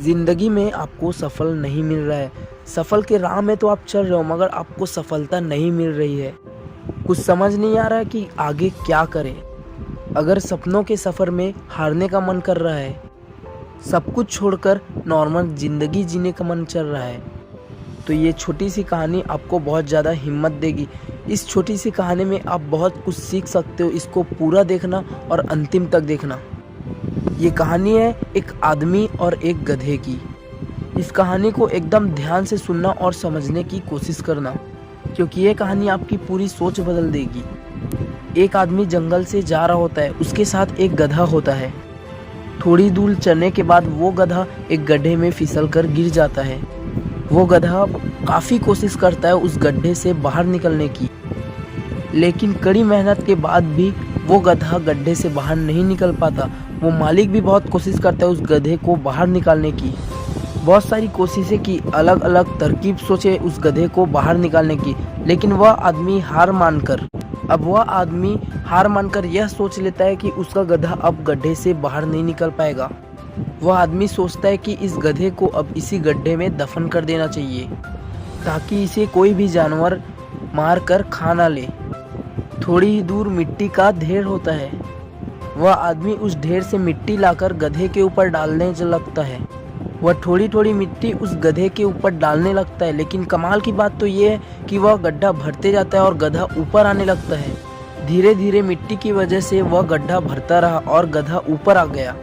ज़िंदगी में आपको सफल नहीं मिल रहा है। सफल के राह में तो आप चल रहे हो मगर आपको सफलता नहीं मिल रही है। कुछ समझ नहीं आ रहा कि आगे क्या करें। अगर सपनों के सफ़र में हारने का मन कर रहा है, सब कुछ छोड़कर नॉर्मल ज़िंदगी जीने का मन चल रहा है, तो ये छोटी सी कहानी आपको बहुत ज़्यादा हिम्मत देगी। इस छोटी सी कहानी में आप बहुत कुछ सीख सकते हो। इसको पूरा देखना और अंतिम तक देखना। ये कहानी है एक आदमी और एक गधे की। इस कहानी को एकदम ध्यान से सुनना और समझने की कोशिश करना, क्योंकि ये कहानी आपकी पूरी सोच बदल देगी। एक आदमी जंगल से जा रहा होता है, उसके साथ एक गधा होता है। थोड़ी दूर चलने के बाद वो गधा एक गड्ढे में फिसलकर गिर जाता है। वो गधा काफ़ी कोशिश करता है उस गड्ढे से बाहर निकलने की, लेकिन कड़ी मेहनत के बाद भी वो गधा गड्ढे से बाहर नहीं निकल पाता। वो मालिक भी बहुत कोशिश करता है उस गधे को बाहर निकालने की। बहुत सारी कोशिशें की, अलग अलग तरकीब सोचे उस गधे को बाहर निकालने की, लेकिन वह आदमी हार मानकर यह सोच लेता है कि उसका गधा अब गड्ढे से बाहर नहीं निकल पाएगा। वह आदमी सोचता है कि इस गधे को अब इसी गड्ढे में दफन कर देना चाहिए, ताकि इसे कोई भी जानवर मार कर खा ना ले। थोड़ी ही दूर मिट्टी का ढेर होता है। वह आदमी उस ढेर से मिट्टी लाकर गधे के ऊपर डालने लगता है। वह थोड़ी थोड़ी मिट्टी उस गधे के ऊपर डालने लगता है, लेकिन कमाल की बात तो ये है कि वह गड्ढा भरते जाता है और गधा ऊपर आने लगता है। धीरे धीरे मिट्टी की वजह से वह गड्ढा भरता रहा और गधा ऊपर आ गया।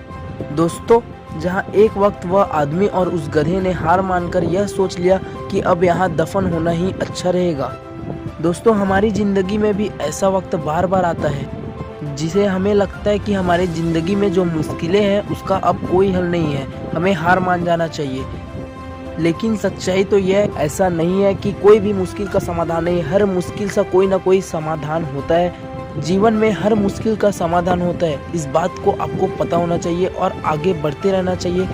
दोस्तों, जहाँ एक वक्त वह आदमी और उस गधे ने हार मानकर यह सोच लिया कि अब यहाँ दफन होना ही अच्छा रहेगा। दोस्तों, हमारी ज़िंदगी में भी ऐसा वक्त बार बार आता है जिसे हमें लगता है कि हमारी ज़िंदगी में जो मुश्किलें हैं उसका अब कोई हल नहीं है, हमें हार मान जाना चाहिए। लेकिन सच्चाई तो यह ऐसा नहीं है कि कोई भी मुश्किल का समाधान नहीं। हर मुश्किल से कोई ना कोई समाधान होता है। जीवन में हर मुश्किल का समाधान होता है। इस बात को आपको पता होना चाहिए और आगे बढ़ते रहना चाहिए।